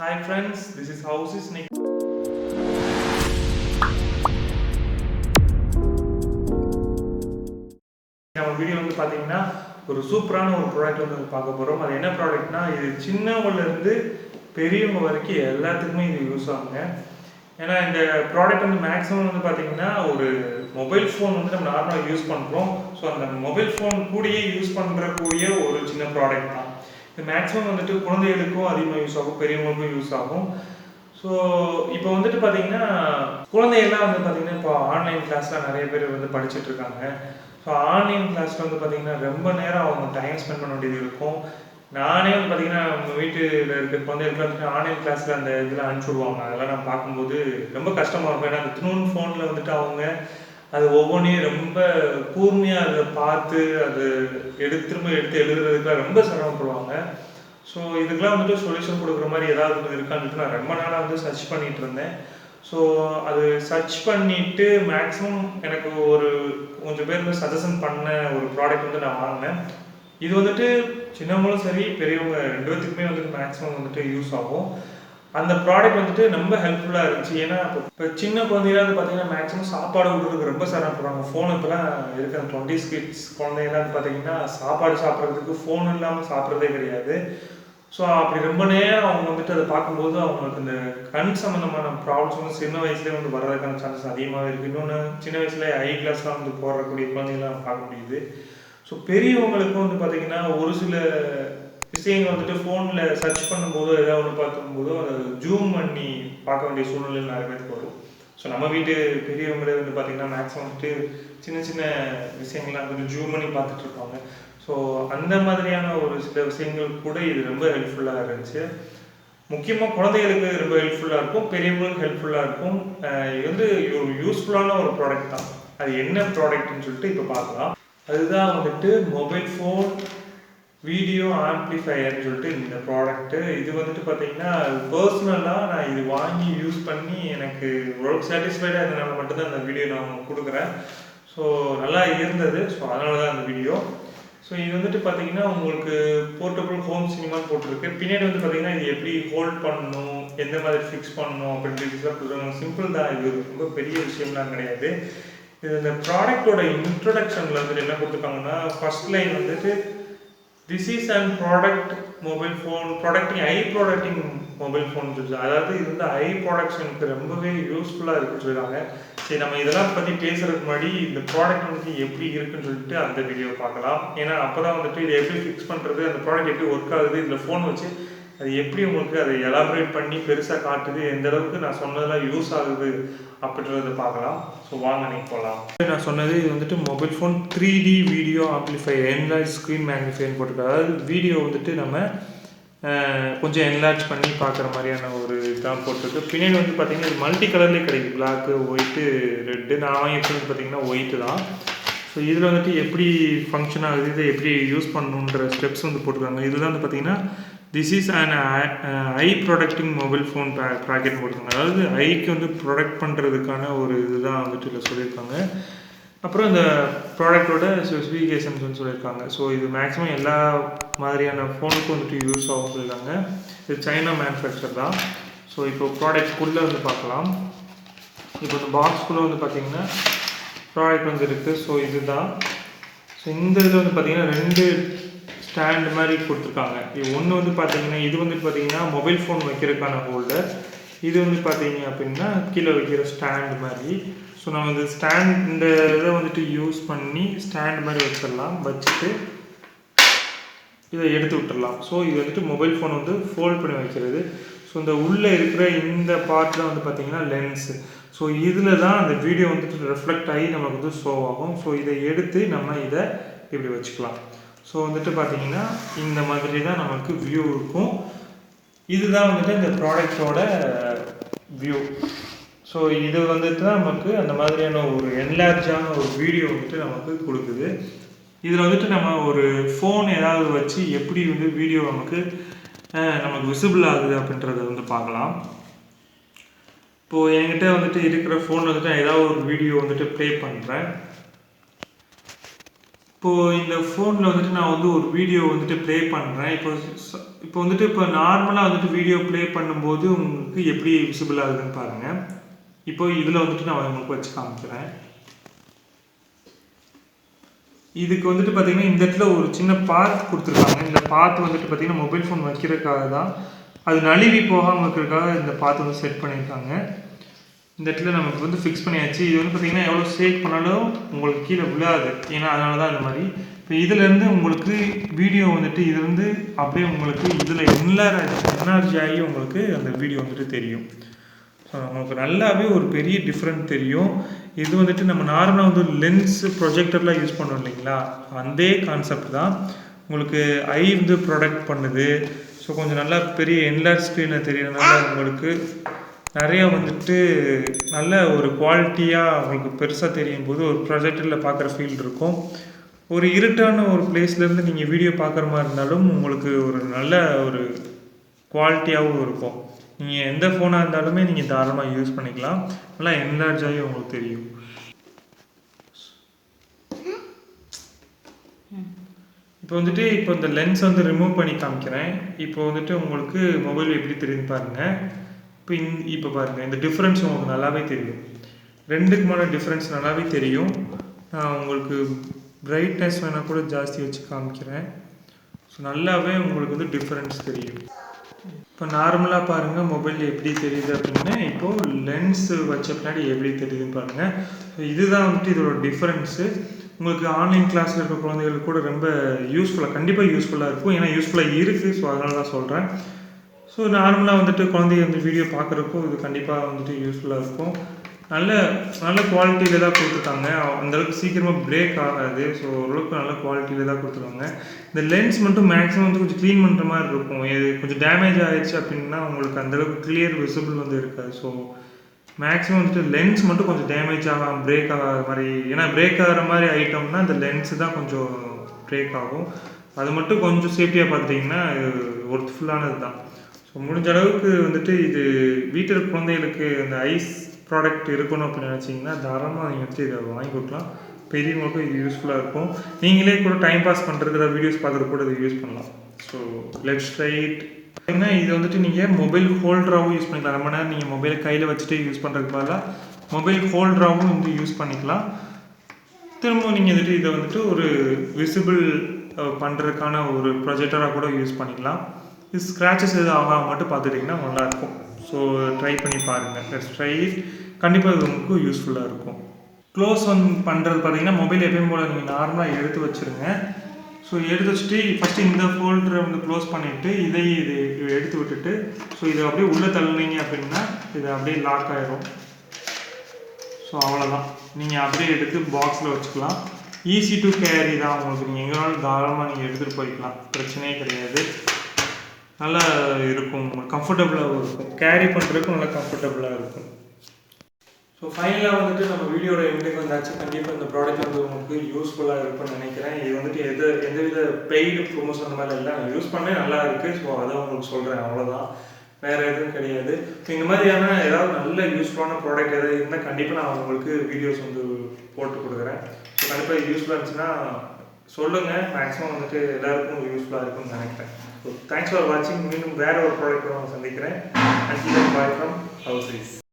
Hi friends, this is Houses Nick. நம்ம video வந்து பார்த்தீங்கன்னா ஒரு சூப்பரான ஒரு ப்ராடக்ட் வந்து பார்க்க போகிறோம். அது என்ன ப்ராடக்ட்னா, இது சின்னவங்கலேருந்து பெரியவங்க வரைக்கும் எல்லாத்துக்குமே இது யூஸ் ஆகுங்க. ஏன்னா இந்த ப்ராடக்ட் வந்து மேக்ஸிமம் வந்து பார்த்தீங்கன்னா ஒரு மொபைல் ஃபோன் வந்து நம்ம நார்மலாக யூஸ் பண்ணுறோம். ஸோ அந்த மொபைல் ஃபோன் கூடயே யூஸ் பண்ணுறக்கூடிய ஒரு சின்ன ப்ராடக்ட் தான். இது மேக்ஸிமம் வந்துட்டு குழந்தைகளுக்கும் அதிகமாக யூஸ் ஆகும், பெரியவங்களுக்கும் யூஸ் ஆகும். ஸோ இப்போ வந்துட்டு பார்த்தீங்கன்னா குழந்தைகள்லாம் வந்து பார்த்தீங்கன்னா இப்போ ஆன்லைன் கிளாஸ்லாம் நிறைய பேர் வந்து படிச்சுட்டு இருக்காங்க. ஸோ ஆன்லைன் கிளாஸில் வந்து பார்த்தீங்கன்னா ரொம்ப நேரம் அவங்க டைம் ஸ்பெண்ட் பண்ண வேண்டியது இருக்கும். நானே வந்து பார்த்தீங்கன்னா நம்ம வீட்டில் இருக்க குழந்தைகளுக்கு வந்துட்டு ஆன்லைன் கிளாஸில் அந்த இதெல்லாம் அனுப்பிச்சி விடுவாங்க. அதெல்லாம் நான் பார்க்கும்போது ரொம்ப கஷ்டமாக இருக்கும். ஏன்னா அந்த திரும்ப ஃபோனில் வந்துட்டு அவங்க அது ஒவ்வொன்றையும் ரொம்ப கூர்மையாக அதை பார்த்து அது திரும்ப எடுத்து எழுதுறதுக்குலாம் ரொம்ப சிரமப்படுவாங்க. ஸோ இதுக்கெலாம் வந்துட்டு சொல்யூஷன் கொடுக்குற மாதிரி ஏதாவது ஒன்று இருக்கான்னு நான் ரொம்ப நாளாக வந்து சர்ச் பண்ணிகிட்டு இருந்தேன். ஸோ அது சர்ச் பண்ணிவிட்டு மேக்ஸிமம் எனக்கு ஒரு கொஞ்சம் பேர் வந்து சஜஷன் பண்ண ஒரு ப்ராடக்ட் வந்து நான் வாங்கினேன். இது வந்துட்டு சின்னவங்களும் சரி பெரியவங்க ரெண்டு பேத்துக்குமே வந்துட்டு மேக்ஸிமம் வந்துட்டு யூஸ் ஆகும். அந்த ப்ராடக்ட் வந்துட்டு ரொம்ப ஹெல்ப்ஃபுல்லாக இருந்துச்சு. ஏன்னா இப்போ சின்ன குழந்தைகளாக வந்து பார்த்தீங்கன்னா மேக்ஸிமம் சாப்பாடு விடுறதுக்கு ரொம்ப சிரமப்படுறாங்க. ஃபோன் இப்போலாம் இருக்கிற 20 கிட்ஸ் குழந்தைங்களாம் வந்து பார்த்தீங்கன்னா சாப்பாடு சாப்பிட்றதுக்கு ஃபோன் இல்லாமல் சாப்பிட்றதே கிடையாது. ஸோ அப்படி ரொம்ப நேரம் அவங்க வந்துட்டு அதை பார்க்கும்போது அவங்களுக்கு இந்த கண் சம்மந்தமான ப்ராப்ளம்ஸ் வந்து சின்ன வயசுலேயே வந்து வர்றதுக்கான சான்சஸ் அதிகமாக இருக்குது. இன்னொன்று சின்ன வயசுலேயே ஐ கிளாஸ்லாம் வந்து போடக்கூடிய குழந்தைங்களாம் பார்க்க முடியுது. ஸோ பெரியவங்களுக்கும் வந்து பார்த்திங்கன்னா ஒரு சில விஷயங்கள் வந்துட்டு ஃபோனில் சர்ச் பண்ணும்போதோ ஏதாவது ஒன்று பார்க்கும்போதோ அதை ஜூம் பண்ணி பார்க்க வேண்டிய சூழ்நிலை நிறைய பேருக்கு வரும். ஸோ நம்ம வீட்டு பெரியவங்களே வந்து பார்த்திங்கன்னா மேக்ஸிமம் வந்துட்டு சின்ன சின்ன விஷயங்கள்லாம் வந்து ஜூம் பண்ணி பார்த்துட்ருப்பாங்க. ஸோ அந்த மாதிரியான ஒரு சில விஷயங்கள் கூட இது ரொம்ப ஹெல்ப்ஃபுல்லாக இருந்துச்சு. முக்கியமாக குழந்தைகளுக்கு ரொம்ப ஹெல்ப்ஃபுல்லாக இருக்கும், பெரியவங்களுக்கு ஹெல்ப்ஃபுல்லாக இருக்கும். இது வந்து ஒரு யூஸ்ஃபுல்லான ஒரு ப்ராடக்ட் தான். அது என்ன ப்ராடக்ட்னு சொல்லிட்டு இப்போ பார்க்கலாம். அதுதான் வந்துட்டு மொபைல் ஃபோன் வீடியோ ஆம்ப்ளிஃபையர்னு சொல்லிட்டு இந்த ப்ராடக்ட்டு. இது வந்துட்டு பார்த்தீங்கன்னா பர்சனலாக நான் இது வாங்கி யூஸ் பண்ணி எனக்கு ஓரளவுக்கு சாட்டிஸ்ஃபைடாக இருந்தனால மட்டும்தான் அந்த வீடியோ நான் கொடுக்குறேன். ஸோ நல்லா இருந்தது. ஸோ அதனால தான் அந்த வீடியோ. ஸோ இது வந்துட்டு பார்த்தீங்கன்னா உங்களுக்கு போர்ட்டபிள் ஹோம் சினிமான்னு போட்டிருக்கு. பின்னாடி வந்து பார்த்தீங்கன்னா இது எப்படி ஹோல்ட் பண்ணணும், எந்த மாதிரி ஃபிக்ஸ் பண்ணணும் அப்படின்றதுலாம் கொடுக்குறாங்க. சிம்பிள் தான், இது ரொம்ப பெரிய விஷயம்லாம் கிடையாது. இது இந்த ப்ராடக்டோட இன்ட்ரொடக்ஷனில் வந்துட்டு என்ன கொடுத்துருக்காங்கன்னா, ஃபர்ஸ்ட் லைன் வந்துட்டு this is and product mobile phone producting I producting mobile phone சொல்லுது. அதாவது இது வந்து ஐ ப்ராடக்ஷனுக்கு ரொம்பவே யூஸ்ஃபுல்லாக இருக்குன்னு சொல்லியிருக்காங்க. சரி, நம்ம இதெல்லாம் பற்றி பேசுகிறதுக்கு முன்னாடி இந்த ப்ராடக்ட் வந்துட்டு எப்படி இருக்குன்னு சொல்லிட்டு அந்த வீடியோ பார்க்கலாம். ஏன்னா அப்போ தான் வந்துட்டு இதை எப்படி ஃபிக்ஸ் பண்ணுறது, அந்த ப்ராடக்ட் எப்படி ஒர்க் ஆகுது, இதில் ஃபோன் வச்சு அது எப்படி உங்களுக்கு அதை எலாபரேட் பண்ணி பெருசாக காட்டுது, எந்த அளவுக்கு நான் சொன்னதெல்லாம் யூஸ் ஆகுது அப்படின்றத பார்க்கலாம். ஸோ வாங்க நீங்கள் போகலாம். நான் சொன்னது இது வந்துட்டு mobile phone 3D video amplifier enlarge screen மேக்னிஃபையர்னு போட்டிருக்காங்க. அதாவது வீடியோ வந்துட்டு நம்ம கொஞ்சம் என்லார்ஜ் பண்ணி பார்க்குற மாதிரியான ஒரு இதான் போட்டிருக்கு. பின்னாடி வந்து பார்த்திங்கன்னா இது மல்டி கலர்லேயே கிடைக்குது, பிளாக்கு, ஒயிட்டு, ரெட்டு. நான் வாங்கிட்டு பார்த்திங்கன்னா ஒயிட்டு தான். ஸோ இதில் வந்துட்டு எப்படி ஃபங்க்ஷன் ஆகுது, இதை எப்படி யூஸ் பண்ணணுன்ற ஸ்டெப்ஸ் வந்து போட்டிருக்காங்க. இதில் வந்து பார்த்திங்கன்னா this is and I protecting mobile phone bracket போட்டிருக்காங்க. அதாவது ஐக்கு வந்து ப்ரொடக்ட் பண்ணுறதுக்கான ஒரு இதுதான் வந்துட்டு இதில் சொல்லியிருக்காங்க. அப்புறம் இந்த ப்ராடக்டோட ஸ்பெசிஃபிகேஷன்ஸ் வந்து சொல்லியிருக்காங்க. ஸோ இது மேக்ஸிமம் எல்லா மாதிரியான ஃபோனுக்கும் வந்துட்டு யூஸ் ஆகும் சொல்லியிருக்காங்க. இது சைனா மேனுஃபேக்சர் தான். ஸோ இப்போ ப்ராடக்ட்குள்ளே வந்து பார்க்கலாம். இப்போ இந்த பாக்ஸ்குள்ளே வந்து பார்த்திங்கன்னா ப்ராடக்ட் வந்து இருக்குது. ஸோ இதுதான். ஸோ இந்த இதில் வந்து பார்த்திங்கன்னா 2 ஸ்டாண்ட் மாதிரி கொடுத்துருக்காங்க. இது ஒன்று வந்து பார்த்திங்கன்னா இது வந்து பார்த்திங்கன்னா மொபைல் ஃபோன் வைக்கிறதுக்கான ஹோல்டர். இது வந்து பார்த்திங்க அப்படின்னா கீழே வைக்கிற ஸ்டாண்ட் மாதிரி. ஸோ நம்ம இந்த ஸ்டாண்ட் இந்த இதை வந்துட்டு யூஸ் பண்ணி ஸ்டாண்ட் மாதிரி வச்சிடலாம். வச்சுட்டு இதை எடுத்து விட்டுடலாம். ஸோ இது வந்துட்டு மொபைல் ஃபோன் வந்து ஃபோல்ட் பண்ணி வைக்கிறது. ஸோ இந்த உள்ளே இருக்கிற இந்த பார்ட்டில் வந்து பார்த்திங்கன்னா லென்ஸு. ஸோ இதில் தான் அந்த வீடியோ வந்துட்டு ரெஃப்ளெக்ட் ஆகி நமக்கு வந்து ஷோ ஆகும். ஸோ இதை எடுத்து நம்ம இதை இப்படி வச்சுக்கலாம். ஸோ வந்துட்டு பார்த்திங்கன்னா இந்த மாதிரி தான் நமக்கு வியூ இருக்கும். இதுதான் வந்துட்டு இந்த ப்ராடக்டோட வியூ. ஸோ இது வந்துட்டு தான் நமக்கு அந்த மாதிரியான ஒரு என்லார்ஜான ஒரு வீடியோ வந்துட்டு நமக்கு கொடுக்குது. இதில் வந்துட்டு நம்ம ஒரு ஃபோன் ஏதாவது வச்சு எப்படி வந்து வீடியோ நமக்கு விசிபிள் ஆகுது அப்படின்றத வந்து பார்க்கலாம். இப்போது என்கிட்ட வந்துட்டு இருக்கிற ஃபோன் வந்துட்டு நான் ஏதாவது ஒரு வீடியோ வந்துட்டு ப்ளே பண்ணுறேன். இப்போது இந்த ஃபோனில் வந்துட்டு நான் வந்து ஒரு வீடியோ வந்துட்டு ப்ளே பண்ணுறேன். இப்போ வந்துட்டு இப்போ நார்மலாக வந்துட்டு வீடியோ ப்ளே பண்ணும்போது உங்களுக்கு எப்படி விசிபிள் ஆகுதுன்னு பாருங்கள். இப்போ இதில் வந்துட்டு நான் உங்களுக்கு வச்சு காமிக்கிறேன். இதுக்கு வந்துட்டு பார்த்தீங்கன்னா இந்த இடத்துல ஒரு சின்ன பாத் கொடுத்துருக்காங்க. இந்த பாத் வந்துட்டு பார்த்தீங்கன்னா மொபைல் ஃபோன் வைக்கிறதுக்காக தான், அது நழுவி போகாமல் இருக்கிறதுக்காக இந்த பாத் வந்து செட் பண்ணியிருக்காங்க. இந்த இடத்துல நமக்கு வந்து ஃபிக்ஸ் பண்ணியாச்சு. இது வந்து பார்த்தீங்கன்னா எவ்வளோ ஷேக் பண்ணாலும் உங்களுக்கு கீழே விழாது. ஏன்னா அதனால தான் இந்த மாதிரி. இப்போ இதிலேருந்து உங்களுக்கு வீடியோ வந்துட்டு இதுலேருந்து அப்படியே உங்களுக்கு இதில் என்லார்ஜ் ஆகி உங்களுக்கு அந்த வீடியோ வந்துட்டு தெரியும். ஸோ நமக்கு நல்லாவே ஒரு பெரிய டிஃப்ரெண்ட் தெரியும். இது வந்துட்டு நம்ம நார்மலாக வந்து லென்ஸு ப்ரொஜெக்டர்லாம் யூஸ் பண்ணோம் இல்லைங்களா, அதே கான்செப்ட் தான். உங்களுக்கு ஐ வந்து ப்ரொடக்ட் பண்ணுது. ஸோ கொஞ்சம் நல்லா பெரிய என்லார்ஜ் ஸ்க்ரீனில் தெரியறதுனால உங்களுக்கு நிறையா வந்துட்டு நல்ல ஒரு குவாலிட்டியாக உங்களுக்கு பெருசாக தெரியும் போது ஒரு ப்ரொஜெக்டரில் பார்க்குற ஃபீல் இருக்கும். ஒரு இருட்டான ஒரு பிளேஸ்லேருந்து நீங்கள் வீடியோ பார்க்குற மாதிரி இருந்தாலும் உங்களுக்கு ஒரு நல்ல ஒரு குவாலிட்டியாகவும் இருக்கும். நீங்கள் எந்த ஃபோனாக இருந்தாலுமே நீங்கள் தாராளமாக யூஸ் பண்ணிக்கலாம். நல்லா என்லார்ஜ் ஆகி உங்களுக்கு தெரியும். இப்போ வந்துட்டு இப்போ இந்த லென்ஸ் வந்து ரிமூவ் பண்ணி காமிக்கிறேன். இப்போ வந்துட்டு உங்களுக்கு மொபைல் எப்படி தெரியுதுன்னு பாருங்கள். இப்போ பாருங்கள், இந்த டிஃப்ரென்ஸ் உங்களுக்கு நல்லாவே தெரியும். ரெண்டுக்குமான டிஃப்ரென்ஸ் நல்லாவே தெரியும். நான் உங்களுக்கு பிரைட்னஸ் வேணால் கூட ஜாஸ்தி வச்சு காமிக்கிறேன். ஸோ நல்லாவே உங்களுக்கு வந்து டிஃப்ரென்ஸ் தெரியும். இப்போ நார்மலாக பாருங்கள் மொபைல் எப்படி தெரியுது அப்படின்னா, இப்போது லென்ஸு வச்ச பின்னாடி எப்படி தெரியுதுன்னு பாருங்கள். ஸோ இதுதான் வந்துட்டு இதோட டிஃப்ரென்ஸு. உங்களுக்கு ஆன்லைன் கிளாஸில் இருக்கிற குழந்தைகளுக்கு கூட ரொம்ப கண்டிப்பாக யூஸ்ஃபுல்லாக இருக்கும். ஏன்னா யூஸ்ஃபுல்லாக இருக்குது. ஸோ அதனால தான் சொல்கிறேன். ஸோ நார்மலாக வந்துட்டு குழந்தைங்க வந்து வீடியோ பார்க்குறப்போ இது கண்டிப்பாக வந்துட்டு யூஸ்ஃபுல்லாக இருக்கும். நல்ல நல்ல குவாலிட்டியில் தான் கொடுத்துருக்காங்க. அந்தளவுக்கு சீக்கிரமாக பிரேக் ஆகாது. ஸோ ஓரளவுக்கு நல்ல குவாலிட்டியில் தான் கொடுத்துருக்காங்க. இந்த லென்ஸ் மட்டும் மேக்ஸிமம் வந்து கொஞ்சம் க்ளீன் பண்ணுற மாதிரி இருக்கும். இது கொஞ்சம் டேமேஜ் ஆகிடுச்சு அப்படின்னா உங்களுக்கு அந்தளவுக்கு கிளியர் விசிபிள் வந்து இருக்காது. ஸோ மேக்ஸிமம் வந்துட்டு லென்ஸ் மட்டும் கொஞ்சம் டேமேஜ் ஆகாமல் பிரேக் ஆகாத மாதிரி, ஏன்னா பிரேக் ஆகிற மாதிரி ஐட்டம்னா இந்த லென்ஸு தான் கொஞ்சம் பிரேக் ஆகும். அது மட்டும் கொஞ்சம் சேஃப்டியாக பார்த்துட்டிங்கன்னா இது ஒர்த்ஃபுல்லானது தான். ஸோ முடிஞ்ச அளவுக்கு வந்துட்டு இது வீட்டில் குழந்தைகளுக்கு அந்த ஐஸ் ப்ராடக்ட் இருக்கணும் அப்படின்னு நினச்சிங்கன்னா தாராளமாக நீங்கள் வந்துட்டு இதை வாங்கி கொடுக்கலாம். பெரியவங்களுக்கும் இது யூஸ்ஃபுல்லாக இருக்கும். நீங்களே கூட டைம் பாஸ் பண்ணுறதுல வீடியோஸ் பார்க்குறது கூட இதை யூஸ் பண்ணலாம். ஸோ லெஃப்ட் ரைட் ஏன்னா இது வந்துட்டு நீங்கள் மொபைல் ஹோல்டராகவும் யூஸ் பண்ணிக்கலாம். ரொம்ப நேரம் நீங்கள் மொபைல் கையில் வச்சுட்டு யூஸ் பண்ணுறதுக்கு பதிலாக மொபைல் ஹோல்டராகவும் வந்து யூஸ் பண்ணிக்கலாம். திரும்பவும் நீங்கள் வந்துட்டு இதை வந்துட்டு ஒரு விசிபிள் பண்ணுறதுக்கான ஒரு ப்ரொஜெக்டராக கூட யூஸ் பண்ணிக்கலாம். இது ஸ்க்ராச்சஸ் எதுவும் ஆகாமல் மட்டும் பார்த்துட்டிங்கன்னா நல்லாயிருக்கும். ஸோ ட்ரை பண்ணி பாருங்கள். Let's try it. கண்டிப்பாக இது உங்களுக்கு யூஸ்ஃபுல்லாக இருக்கும். க்ளோஸ் பண்ணுறது பார்த்தீங்கன்னா மொபைல் எப்பயும் போல் நீங்கள் நார்மலாக எடுத்து வச்சுருங்க. ஸோ எடுத்து வச்சுட்டு ஃபஸ்ட்டு இந்த ஃபோல்டரை வந்து க்ளோஸ் பண்ணிவிட்டு இது எடுத்து விட்டுட்டு ஸோ இதை அப்படியே உள்ளே தள்ளுனீங்க அப்படின்னா இது அப்படியே லாக் ஆகிடும். ஸோ அவ்வளோதான். நீங்கள் அப்படியே எடுத்து பாக்ஸில் வச்சுக்கலாம். ஈஸி டு கேரி தான். உங்களுக்கு நீங்கள் எங்கேனாலும் தாராளமாக நீங்கள் எடுத்துகிட்டு போய்க்கலாம். பிரச்சனையே கிடையாது. நல்லா இருக்கும். உங்களுக்கு கம்ஃபர்டபுளாகவும் இருக்கும். கேரி பண்ணுறதுக்கும் நல்லா கம்ஃபர்டபுளாக இருக்கும். ஸோ ஃபைனலாக வந்துட்டு நம்ம வீடியோட எண்டுக்கு வந்தாச்சு. கண்டிப்பாக இந்த ப்ராடக்ட் வந்து உங்களுக்கு யூஸ்ஃபுல்லாக இருக்கும்னு நினைக்கிறேன். இது வந்துட்டு எந்தவித பெய்டு ப்ரொமோஷன் அந்த மாதிரி இல்லை. நான் யூஸ் பண்ணேன், நல்லா இருக்குது. ஸோ அதை உங்களுக்கு சொல்கிறேன், அவ்வளோதான். வேறு எதுவும் கிடையாது. ஸோ இந்த மாதிரியான ஏதாவது நல்ல யூஸ்ஃபுல்லான ப்ராடக்ட் எதாவது இருந்தால் கண்டிப்பாக நான் உங்களுக்கு வீடியோஸ் வந்து போட்டு கொடுக்குறேன். ஸோ கண்டிப்பாக யூஸ்ஃபுல்லாக இருந்துச்சுன்னா சொல்லுங்கள். மேக்ஸிமம் வந்துட்டு எல்லாருக்கும் யூஸ்ஃபுல்லாக இருக்கும்னு நினைக்கிறேன். ஸோ தேங்க்ஸ் ஃபார் வாட்சிங். மீண்டும் வேறு ஒரு ப்ராடக்ட் நான் சந்திக்கிறேன். And bye from house.